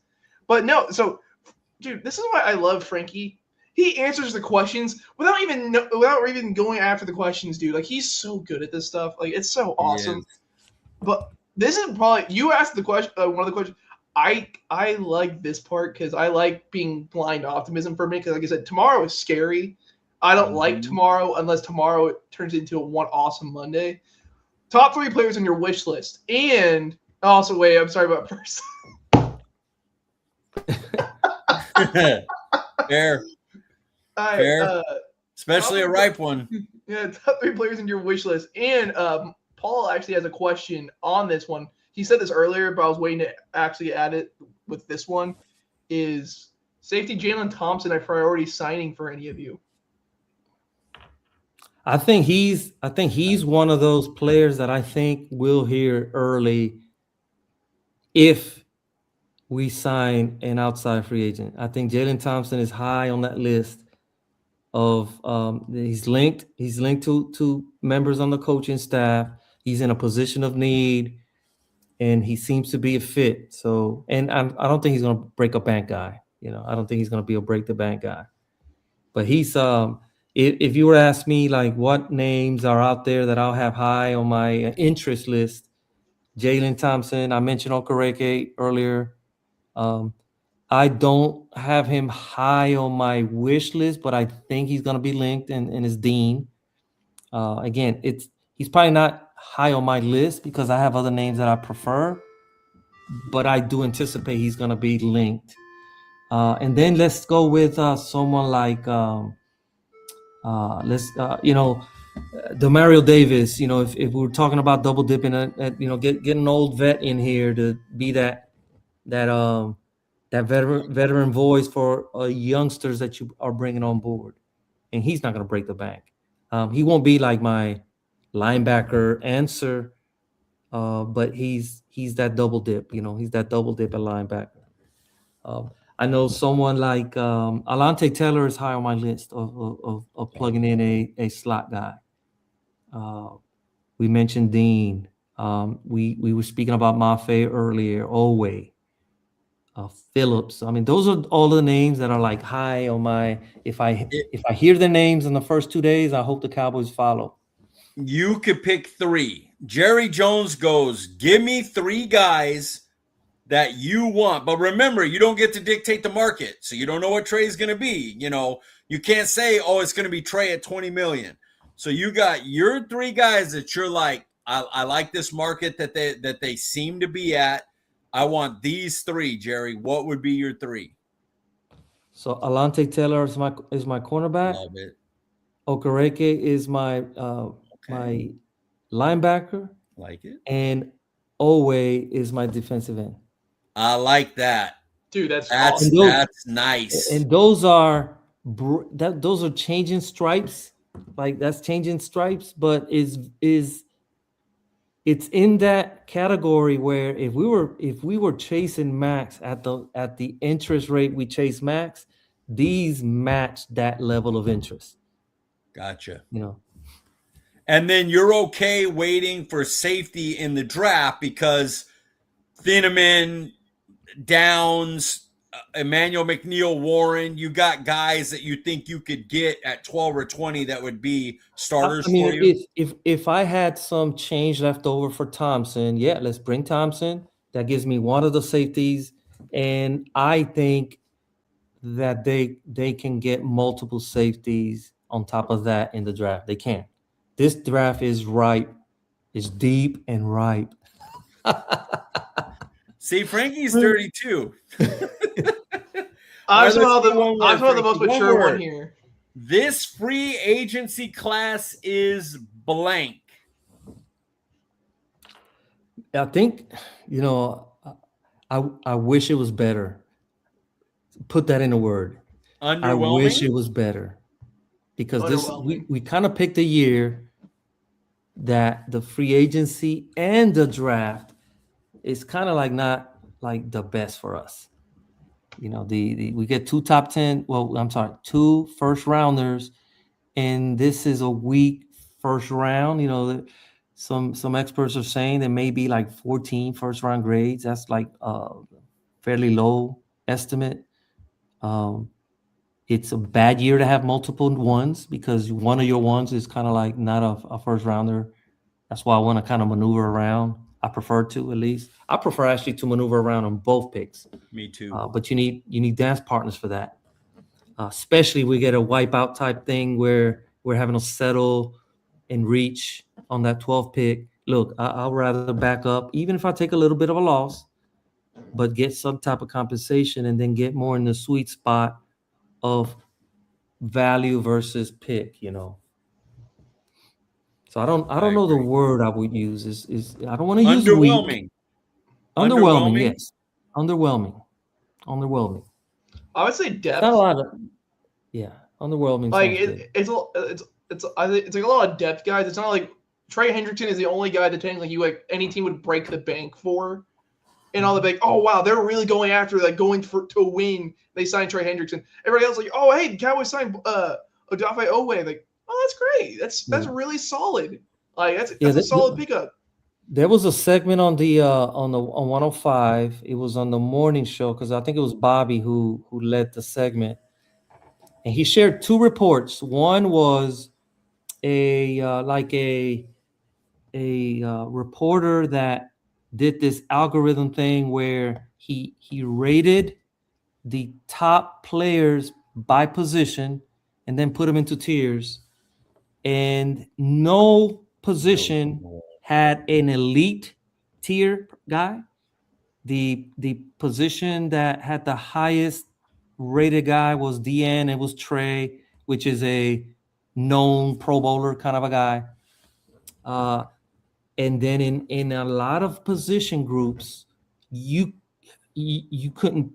But no, so dude, this is why I love Frankie. He answers the questions without even going after the questions, dude. Like he's so good at this stuff. Like it's so awesome. But this is probably you asked the question. One of the questions. I like this part because I like being blind optimism for me. Because like I said, tomorrow is scary. I don't like tomorrow unless tomorrow turns into one awesome Monday. Top 3 players on your wish list. And also, wait, I'm sorry about first. Fair. Fair. Especially a ripe one. Yeah, top 3 players in your wish list. And Paul actually has a question on this one. He said this earlier, but I was waiting to actually add it with this one. Is safety Jalen Thompson a priority signing for any of you? I think he's one of those players that I think we'll hear early if we sign an outside free agent. I think Jalen Thompson is high on that list of he's linked to members on the coaching staff. He's in a position of need, and he seems to be a fit. So, and I don't think he's going to break a bank guy. I don't think he's going to be a break the bank guy. But he's if you were to ask me like what names are out there that I'll have high on my interest list, Jalen Thompson, I mentioned Okereke earlier. I don't have him high on my wish list, but I think he's going to be linked and is Dean. Again, he's probably not high on my list because I have other names that I prefer, but I do anticipate he's going to be linked. And then let's go with someone like Demario Davis. If we're talking about double dipping, get an old vet in here to be that veteran voice for youngsters that you are bringing on board, and he's not going to break the bank. He won't be like my linebacker answer, but he's that double dip. He's that double dip at linebacker. I know someone like Alante Taylor is high on my list of plugging in a slot guy. We mentioned Dean. We were speaking about Mafe earlier. Owe, Phillips. I mean, those are all the names that are like high on my. If I hear their names in the first 2 days, I hope the Cowboys follow. You could pick 3. Jerry Jones goes, give me 3 guys that you want. But remember, you don't get to dictate the market. So you don't know what Trey's going to be. You can't say, oh, it's going to be Trey at $20 million. So you got your 3 guys that you're like, I like this market that they seem to be at. I want these 3, Jerry. What would be your 3? So Alante Taylor is my cornerback. Love it. Okereke is my my linebacker. Like it. And Owe is my defensive end. I like that. Dude, that's nice. And those are changing stripes. Like that's changing stripes, but is it's in that category where if we were chasing max at the interest rate we chase max, these match that level of interest. Gotcha. You know, And then you're okay waiting for safety in the draft because Thieneman, Downs, Emmanuel McNeil, Warren, you got guys that you think you could get at 12 or 20 that would be starters I mean, for you? if I had some change left over for Thompson, yeah, let's bring Thompson. That gives me one of the safeties, and I think that they can get multiple safeties on top of that in the draft. They can. This draft is ripe. It's deep and ripe. See, Frankie's 32. I'm Let's one of do the one I'm word, one of the most Frankie. One mature word. one here. This free agency class is blank. I think, I wish it was better. Put that in a word. I wish it Underwhelming. was better because Underwhelming. we kind of picked a year that the free agency and the draft is kind of like not like the best for us. You know, we get two top 10. Well, I'm sorry, two first rounders, and this is a weak first round. You know, some experts are saying there may be like 14 first round grades. That's like a fairly low estimate. It's a bad year to have multiple ones because one of your ones is kind of like not a first rounder. That's why I want to kind of maneuver around. I prefer to, at least. I prefer actually to maneuver around on both picks. Me too. But you need dance partners for that. Especially we get a wipeout type thing where we're having to settle and reach on that 12th pick. Look, I'll rather back up, even if I take a little bit of a loss, but get some type of compensation and then get more in the sweet spot of value versus pick, you know. So I don't know the word I would use. Is I don't want to use weak. Underwhelming, yes. Underwhelming. I would say depth. Not a lot of, yeah. Underwhelming. Like it's like a lot of depth guys. It's not like Trey Hendrickson is the only guy that technically any team would break the bank for. And all the big, oh wow, they're really going after to win. They signed Trey Hendrickson. Everybody else like, oh hey, the Cowboys signed Odafe Owe. Like, oh that's great. That's really solid. Like that's a solid pickup. There was a segment on 105. It was on the morning show because I think it was Bobby who led the segment, and he shared two reports. One was a reporter that did this algorithm thing where he rated the top players by position and then put them into tiers, and no position had an elite tier guy. The position that had the highest rated guy was DN. It was Trey, which is a known Pro Bowler kind of a guy. And then in a lot of position groups, you couldn't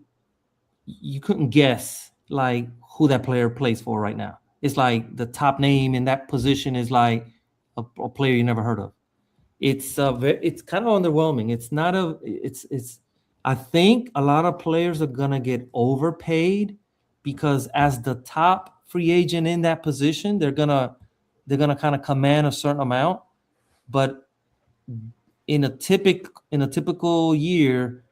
guess like who that player plays for right now. It's like the top name in that position is like a player you never heard of. It's kind of underwhelming. I think a lot of players are gonna get overpaid because as the top free agent in that position, they're gonna kind of command a certain amount. But in a typical year,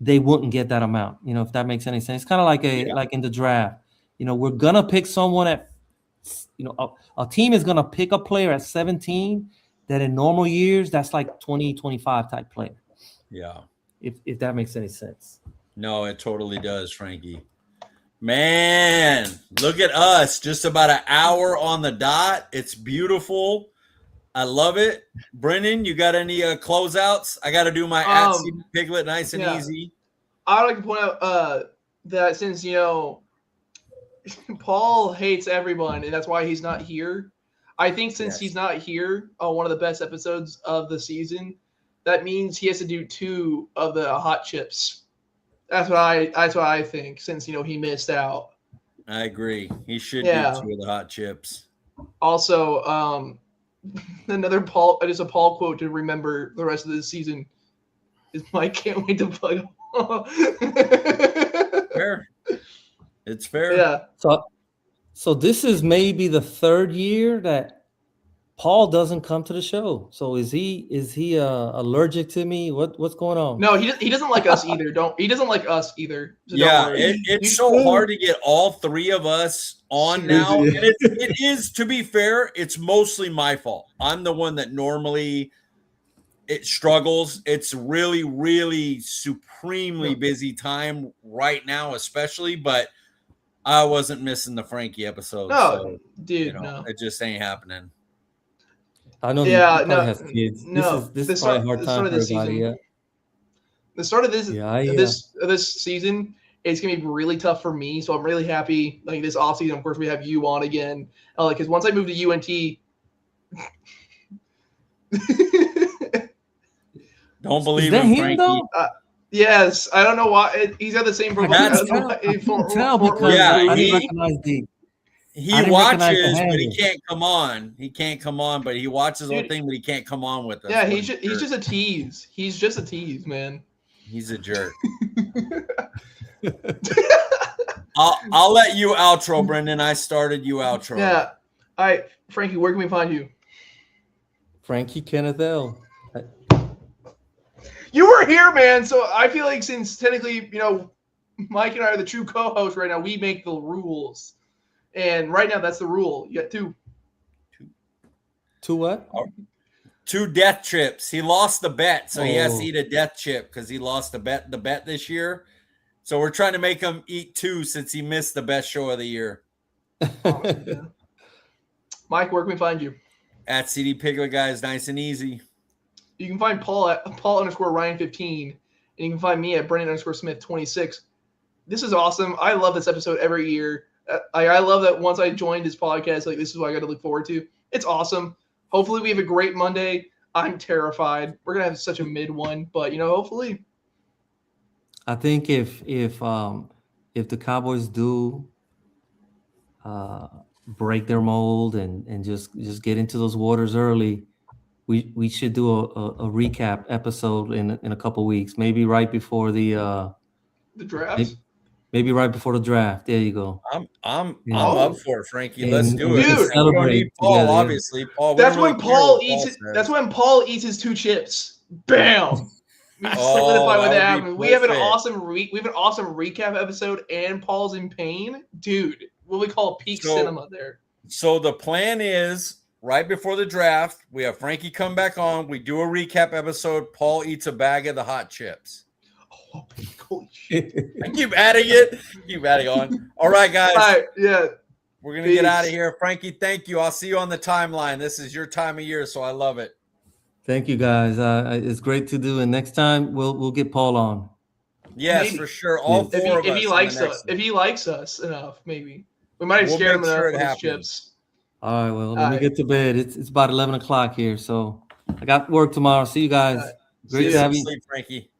they wouldn't get that amount. You know, if that makes any sense. It's kind of like like in the draft. You know, we're gonna pick someone at, a team is gonna pick a player at 17 that in normal years that's like 20, 25 type player. Yeah. If that makes any sense. No, it totally does, Frankie. Man, look at us. Just about an hour on the dot. It's beautiful. I love it. Brennan, you got any closeouts? I got to do my Piglet nice and easy. I would like to point out that since, Paul hates everyone, and that's why he's not here. I think since he's not here on one of the best episodes of the season, that means he has to do 2 of the hot chips. That's what I think, since he missed out. I agree. He should do 2 of the hot chips. Also, another Paul, just a Paul quote to remember the rest of the season is Mike can't wait to plug. Fair. It's fair. Yeah. So this is maybe the third year that Paul doesn't come to the show. So is he allergic to me? What's going on? No, he doesn't like us either. He doesn't like us either. So Yeah, it's so hard to get all three of us on now. And it is, to be fair, it's mostly my fault. I'm the one that normally it struggles. It's really, really supremely busy time right now, especially, but I wasn't missing the Frankie episode. No, so, dude, no. It just ain't happening. I know. Yeah, he probably has kids. No, this is probably a hard time for everybody. Yeah. The start of this this season is gonna be really tough for me. So I'm really happy. Like this offseason, of course, we have you on again. Because once I move to UNT, don't believe in Frankie. Though? Yes, I don't know why he's got the same profile. He watches, but he can't come on. He can't come on, but he watches the whole thing, but he can't come on with us. Yeah, he's just a tease. He's just a tease, man. He's a jerk. I'll let you outro, Brendan. I started you outro. Yeah. All right, Frankie, where can we find you? Frankie Kenneth L. You were here, man. So I feel like since technically, Mike and I are the true co-hosts right now, we make the rules. And right now, that's the rule. You got two. Two what? 2 death chips. He lost the bet, so he has to eat a death chip because he lost the bet this year. So we're trying to make him eat 2 since he missed the best show of the year. Mike, where can we find you? At CD Piglet Guys, nice and easy. You can find Paul at Paul_Ryan15, and you can find me at Brendan_Smith26. This is awesome. I love this episode every year. I love that once I joined his podcast, like this is what I got to look forward to. It's awesome. Hopefully we have a great Monday. I'm terrified. We're gonna have such a mid one, but hopefully. I think if the Cowboys do break their mold and just get into those waters early, we should do a recap episode in a couple weeks, maybe right before the draft. Maybe right before the draft. There you go. I'm up for it, Frankie. Let's do it. Dude, celebrate Paul, together, obviously. Paul. That's when Paul eats. That's when Paul eats his 2 chips. Bam. We solidify what happened. We have an awesome recap episode, and Paul's in pain, dude. What we call peak cinema there. So the plan is right before the draft, we have Frankie come back on. We do a recap episode. Paul eats a bag of the hot chips. Oh, holy shit. I keep adding it. Keep adding on. All right, guys. All right, yeah. We're going to get out of here. Frankie, thank you. I'll see you on the timeline. This is your time of year, so I love it. Thank you, guys. It's great to do. And next time, we'll get Paul on. Yes, maybe. For sure. All 4 of us. If he likes us enough, maybe. We might have scared him enough with his chips. All right, well, let me get to bed. It's about 11 o'clock here, so I got work tomorrow. See you guys. Great to have you. Sleep, Frankie.